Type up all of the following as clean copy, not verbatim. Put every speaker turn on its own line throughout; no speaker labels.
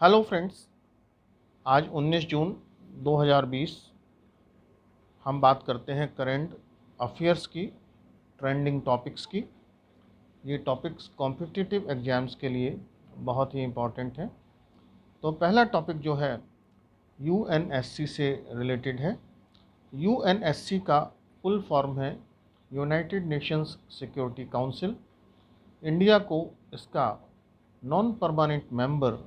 Hello friends, आज 19 जून 2020 हम बात करते हैं करंट अफेयर्स की, ट्रेंडिंग टॉपिक्स की। ये टॉपिक्स कॉम्पिटिटिव एग्ज़ाम्स के लिए बहुत ही इम्पॉर्टेंट हैं। तो पहला टॉपिक जो है यूएनएससी से रिलेटेड है। यूएनएससी का फुल फॉर्म है United Nations security council. India को इसका नॉन परमानेंट मेंबर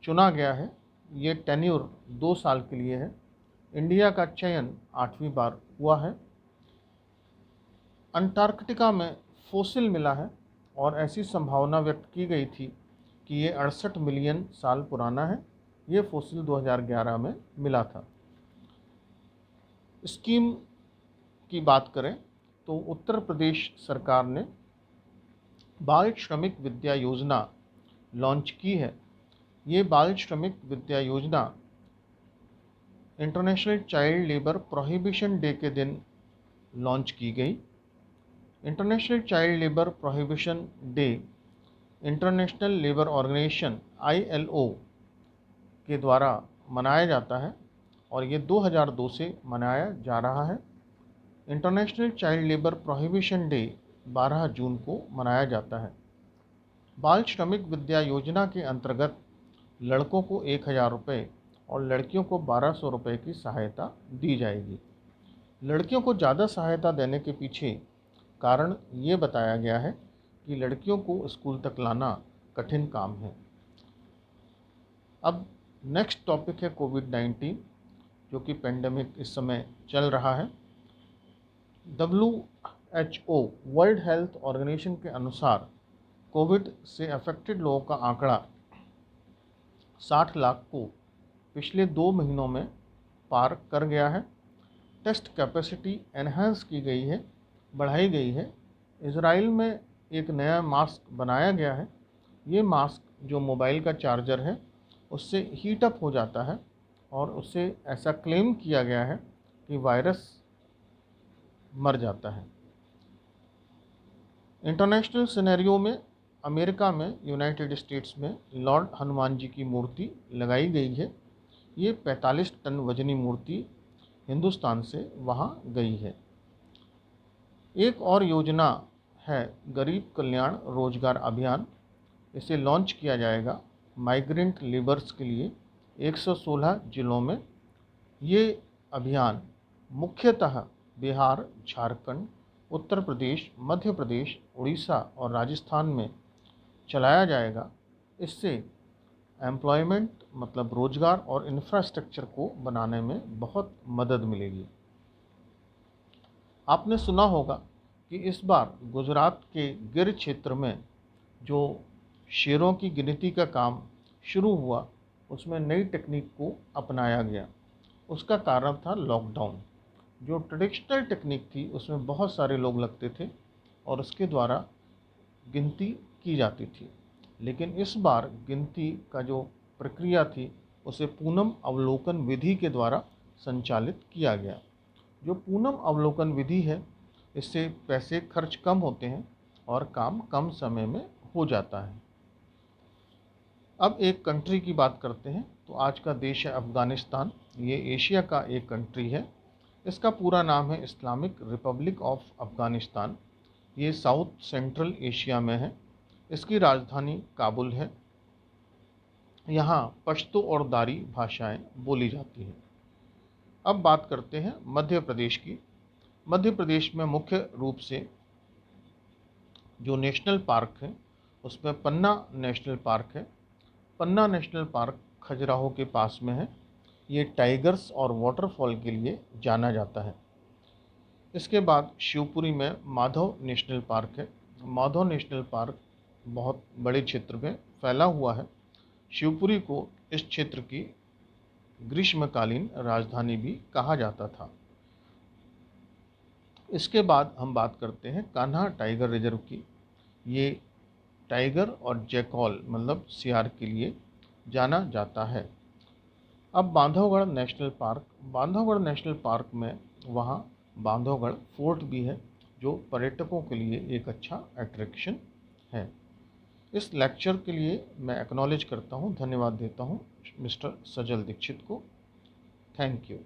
चुना गया है। ये टेन्योर 2 साल के लिए है। इंडिया का चयन 8वीं बार हुआ है। अंटार्कटिका में फोसिल मिला है और ऐसी संभावना व्यक्त की गई थी कि ये 68 मिलियन साल पुराना है। ये फोसिल 2011 में मिला था। स्कीम की बात करें तो उत्तर प्रदेश सरकार ने बाल श्रमिक विद्या योजना लॉन्च की है। ये बाल श्रमिक विद्या योजना International Child Labour Prohibition Day के दिन लॉन्च की गई। International Child Labour Prohibition Day International Labour Organisation ILO के द्वारा मनाया जाता है और ये 2002 से मनाया जा रहा है। International Child Labour Prohibition day 12 जून को मनाया जाता है। बाल श्रमिक विद्या योजना के अंतर्गत लड़कों को 1000 रुपये और लड़कियों को 1200 रुपये की सहायता दी जाएगी। लड़कियों को ज़्यादा सहायता देने के पीछे कारण ये बताया गया है कि लड़कियों को स्कूल तक लाना कठिन काम है। अब नेक्स्ट टॉपिक है कोविड-19, जो कि पेंडेमिक इस समय चल रहा है। WHO वर्ल्ड हेल्थ ऑर्गेनाइजेशन के अनुसार कोविड से अफेक्टेड लोगों का आंकड़ा 60 लाख को पिछले 2 महीनों में पार कर गया है। टेस्ट कैपेसिटी एनहांस की गई है, बढ़ाई गई है। इजराइल में एक नया मास्क बनाया गया है। ये मास्क जो मोबाइल का चार्जर है उससे हीट अप हो जाता है और उससे ऐसा क्लेम किया गया है कि वायरस मर जाता है। इंटरनेशनल सिनेरियो में अमेरिका में, यूनाइटेड स्टेट्स में लॉर्ड हनुमान जी की मूर्ति लगाई गई है। ये 45 टन वजनी मूर्ति हिंदुस्तान से वहाँ गई है। एक और योजना है गरीब कल्याण रोजगार अभियान। इसे लॉन्च किया जाएगा माइग्रेंट लेबर्स के लिए 116 जिलों में। ये अभियान मुख्यतः बिहार, झारखंड, उत्तर प्रदेश, मध्य प्रदेश, उड़ीसा और राजस्थान में चलाया जाएगा। इससे एम्प्लॉयमेंट मतलब रोजगार और इंफ्रास्ट्रक्चर को बनाने में बहुत मदद मिलेगी। आपने सुना होगा कि इस बार गुजरात के गिर क्षेत्र में जो शेरों की गिनती का काम शुरू हुआ, उसमें नई टेक्निक को अपनाया गया। उसका कारण था लॉकडाउन। जो ट्रेडिशनल टेक्निक थी उसमें बहुत सारे लोग लगते थे और उसके द्वारा गिनती की जाती थी। लेकिन इस बार गिनती का जो प्रक्रिया थी उसे पूनम अवलोकन विधि के द्वारा संचालित किया गया। जो पूनम अवलोकन विधि है, इससे पैसे खर्च कम होते हैं और काम कम समय में हो जाता है। अब एक कंट्री की बात करते हैं तो आज का देश है अफ़गानिस्तान। ये एशिया का एक कंट्री है। इसका पूरा नाम है इस्लामिक रिपब्लिक ऑफ अफ़गानिस्तान। ये साउथ सेंट्रल एशिया में है। इसकी राजधानी काबुल है। यहाँ पश्तो और दारी भाषाएं बोली जाती हैं। अब बात करते हैं मध्य प्रदेश की। मध्य प्रदेश में मुख्य रूप से जो नेशनल पार्क है उसमें पन्ना नेशनल पार्क है। पन्ना नेशनल पार्क खजुराहो के पास में है। ये टाइगर्स और वाटरफॉल के लिए जाना जाता है। इसके बाद शिवपुरी में माधव नेशनल पार्क है। माधव नेशनल पार्क बहुत बड़े क्षेत्र में फैला हुआ है। शिवपुरी को इस क्षेत्र की ग्रीष्मकालीन राजधानी भी कहा जाता था। इसके बाद हम बात करते हैं कान्हा टाइगर रिजर्व की। ये टाइगर और जैकॉल मतलब सियार के लिए जाना जाता है। अब Bandhavgarh national park. Bandhavgarh national park में वहाँ बांधवगढ़ फोर्ट भी है जो पर्यटकों के लिए एक अच्छा अट्रैक्शन है। इस लेक्चर के लिए मैं एक्नॉलेज करता हूँ, धन्यवाद देता हूँ मिस्टर सजल दीक्षित को। Thank you.